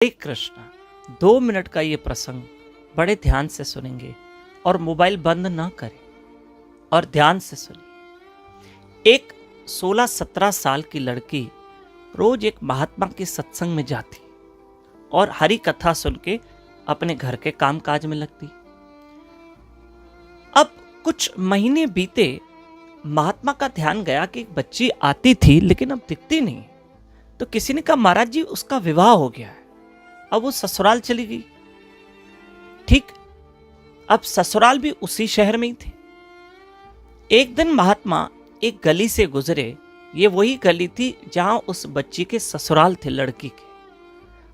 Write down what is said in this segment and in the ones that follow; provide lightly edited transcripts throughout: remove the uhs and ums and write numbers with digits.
हरे Krishna. 2 minute का ये प्रसंग बड़े ध्यान से सुनेंगे और मोबाइल बंद ना करें और ध्यान से सुनिए। एक 16-17 साल की लड़की रोज एक महात्मा के सत्संग में जाती और हरि कथा सुन के अपने घर के काम काज में लगती। अब कुछ महीने बीते, महात्मा का ध्यान गया कि एक बच्ची आती थी लेकिन अब दिखती नहीं। तो किसी ने कहा, महाराज जी उसका विवाह हो गया है, अब वो ससुराल चली गई। ठीक, अब ससुराल भी उसी शहर में ही थे। एक दिन महात्मा एक गली से गुजरे। ये वही गली थी जहां उस बच्ची के ससुराल थे, लड़की के।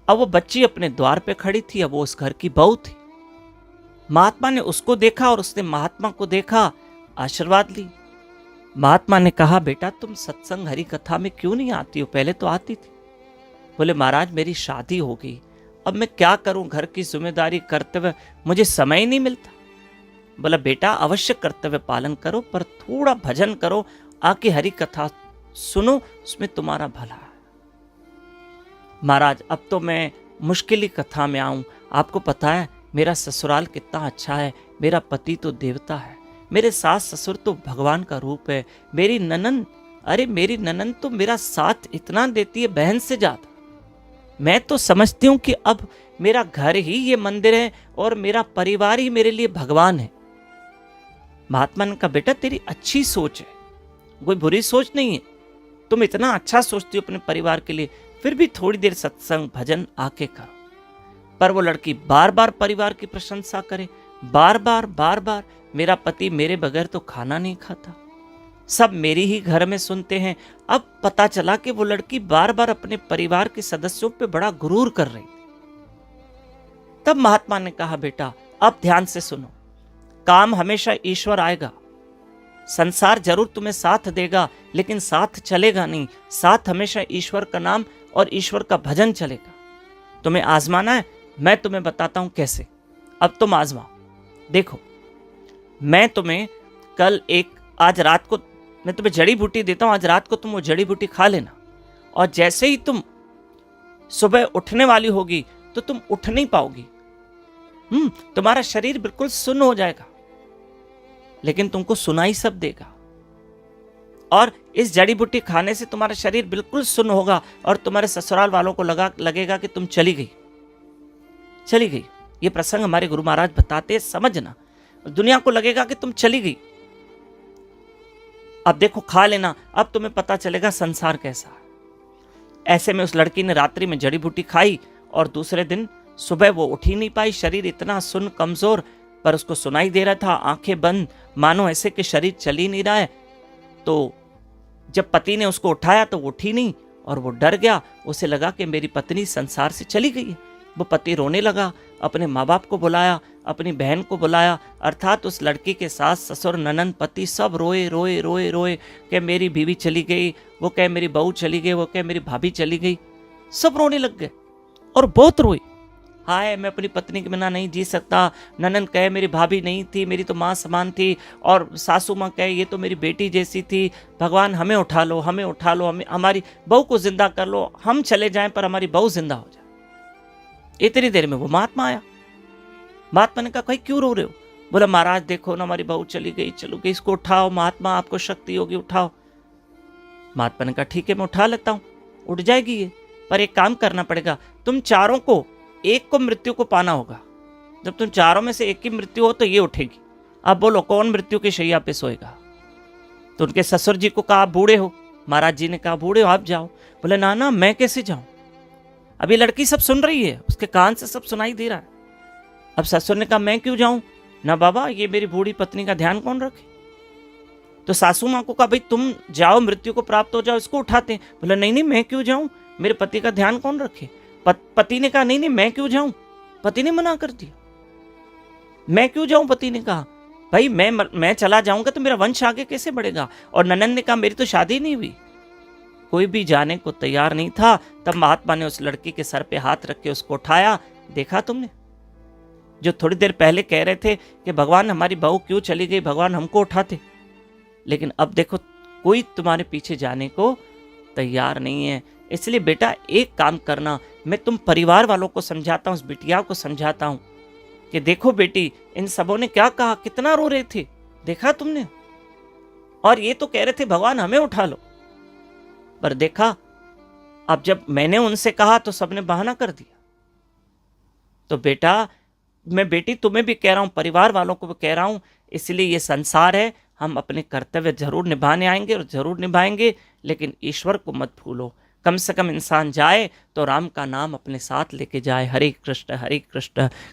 अब वो बच्ची अपने द्वार पे खड़ी थी, अब वो उस घर की बहू थी। महात्मा ने उसको देखा और उसने महात्मा को देखा, आशीर्वाद ली। महात्मा ने कहा, बेटा तुम सत्संग हरि कथा में क्यों नहीं आती हो? पहले तो आती थी। बोले, महाराज मेरी शादी हो गई, अब मैं क्या करूं, घर की जिम्मेदारी कर्तव्य, मुझे समय ही नहीं मिलता। बोला, बेटा अवश्य कर्तव्य पालन करो, पर थोड़ा भजन करो, आके हरि कथा सुनो, उसमें तुम्हारा भला है। महाराज अब तो मैं मुश्किल कथा में आऊं, आपको पता है मेरा ससुराल कितना अच्छा है, मेरा पति तो देवता है, मेरे सास ससुर तो भगवान का रूप है, मेरी ननन तो मेरा साथ इतना देती है, बहन से ज्यादा। मैं तो समझती हूं कि अब मेरा घर ही ये मंदिर है और मेरा परिवार ही मेरे लिए भगवान है। महात्मा ने कहा, बेटा तेरी अच्छी सोच है, कोई बुरी सोच नहीं है, तुम इतना अच्छा सोचती हो अपने परिवार के लिए, फिर भी थोड़ी देर सत्संग भजन आके करो। पर वो लड़की बार बार परिवार की प्रशंसा करे, बार बार मेरा पति मेरे बगैर तो खाना नहीं खाता, सब मेरी ही घर में सुनते हैं। अब पता चला कि वो लड़की बार बार अपने परिवार के सदस्यों पे बड़ा गुरूर कर रही थी। तब महात्मा ने कहा, बेटा अब ध्यान से सुनो, काम हमेशा ईश्वर आएगा, संसार जरूर तुम्हें साथ देगा लेकिन साथ चलेगा नहीं, साथ हमेशा ईश्वर का नाम और ईश्वर का भजन चलेगा। तुम्हें आजमाना है, मैं तुम्हें बताता हूं कैसे। अब तुम आजमाओ। देखो, मैं तुम्हें आज रात को मैं तुम्हें जड़ी बूटी देता हूं, आज रात को तुम वो जड़ी बूटी खा लेना, और जैसे ही तुम सुबह उठने वाली होगी तो तुम उठ नहीं पाओगी। तुम्हारा शरीर बिल्कुल सुन्न हो जाएगा, लेकिन तुमको सुनाई सब देगा। और इस जड़ी बूटी खाने से तुम्हारा शरीर बिल्कुल सुन्न होगा और तुम्हारे ससुराल वालों को लगेगा कि तुम चली गई। ये प्रसंग हमारे गुरु महाराज बताते हैं, समझना। दुनिया को लगेगा कि तुम चली गई। अब देखो, खा लेना, अब तुम्हें पता चलेगा संसार कैसा है। ऐसे में उस लड़की ने रात्रि में जड़ी बूटी खाई और दूसरे दिन सुबह वो उठ ही नहीं पाई, शरीर इतना सुन्न कमजोर, पर उसको सुनाई दे रहा था, आंखें बंद, मानो ऐसे कि शरीर चल ही नहीं रहा है। तो जब पति ने उसको उठाया तो वो उठी नहीं और वो डर गया, उसे लगा कि मेरी पत्नी संसार से चली गई है। वो पति रोने लगा, अपने माँ बाप को बुलाया, अपनी बहन को बुलाया, अर्थात उस लड़की के सास ससुर ननन पति सब रोए कि मेरी बीवी चली गई, वो कहे मेरी बहू चली गई, वो कहे मेरी भाभी चली गई। सब रोने लग गए और बहुत रोए, हाय मैं अपनी पत्नी के बिना नहीं जी सकता। ननन कहे मेरी भाभी नहीं थी, मेरी तो माँ समान थी, और सासू माँ कहे ये तो मेरी बेटी जैसी थी, भगवान हमें उठा लो, हमारी बहू को जिंदा कर लो, हम चले जाएं पर हमारी बहू जिंदा हो जाए। इतनी देर में वो महात्मा आया। महात्मा ने कहा, भाई क्यों रो रहे हो? बोला, महाराज देखो ना, हमारी बहू चली गई, इसको उठाओ, महात्मा आपको शक्ति होगी, उठाओ। महात्मा ने कहा, ठीक है मैं उठा लेता हूं, उठ जाएगी ये, पर एक काम करना पड़ेगा, तुम चारों को एक को मृत्यु को पाना होगा। जब तुम चारों में से एक की मृत्यु हो तो ये उठेगी। अब बोलो कौन मृत्यु की शैया पे सोएगा? तो उनके ससुर जी को कहा, आप बूढ़े हो। महाराज जी ने कहा, बूढ़े हो आप जाओ। बोले, ना मैं कैसे जाऊं? अभी लड़की सब सुन रही है, उसके कान से सब सुनाई दे रहा है। अब ससुर ने कहा, मैं क्यों जाऊं? ना बाबा, ये मेरी बूढ़ी पत्नी का ध्यान कौन रखे? तो सासू माँ को कहा, भाई तुम जाओ, मृत्यु को प्राप्त हो जाओ, इसको उठाते हैं। बोला, नहीं मैं क्यों जाऊं, मेरे पति का ध्यान कौन रखे? पति ने कहा, नहीं मैं क्यों जाऊं? पति ने मना कर दिया। मैं क्यों जाऊं? पति ने कहा, भाई मैं चला जाऊंगा तो मेरा वंश आगे कैसे बढ़ेगा? और ननन ने कहा, मेरी तो शादी नहीं हुई। कोई भी जाने को तैयार नहीं था। तब महात्मा ने उस लड़की के सर पे हाथ रख के उसको उठाया। देखा तुमने, जो थोड़ी देर पहले कह रहे थे कि भगवान हमारी बहू क्यों चली गई, भगवान हमको उठाते, लेकिन अब देखो कोई तुम्हारे पीछे जाने को तैयार नहीं है। इसलिए बेटा एक काम करना, मैं तुम परिवार वालों को समझाता हूँ, उस बिटिया को समझाता हूँ कि देखो बेटी, इन सबों ने क्या कहा, कितना रो रहे थे, देखा तुमने, और ये तो कह रहे थे भगवान हमें उठा लो, पर देखा अब जब मैंने उनसे कहा तो सबने बहाना कर दिया। तो बेटा, मैं बेटी तुम्हें भी कह रहा हूं, परिवार वालों को भी कह रहा हूं, इसलिए ये संसार है, हम अपने कर्तव्य जरूर निभाने आएंगे और जरूर निभाएंगे, लेकिन ईश्वर को मत भूलो। कम से कम इंसान जाए तो राम का नाम अपने साथ लेके जाए, हरे कृष्ण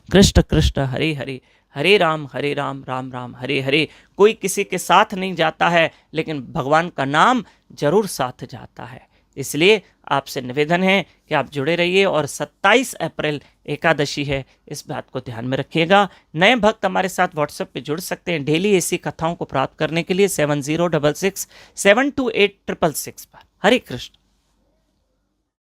कृष्ण कृष्ण हरे हरे, हरे राम राम राम हरे हरे। कोई किसी के साथ नहीं जाता है, लेकिन भगवान का नाम जरूर साथ जाता है। इसलिए आपसे निवेदन है कि आप जुड़े रहिए, और 27 अप्रैल एकादशी है, इस बात को ध्यान में रखिएगा। नए भक्त हमारे साथ व्हाट्सएप पे जुड़ सकते हैं डेली ऐसी कथाओं को प्राप्त करने के लिए 7066 728 666 पर। हरे कृष्ण।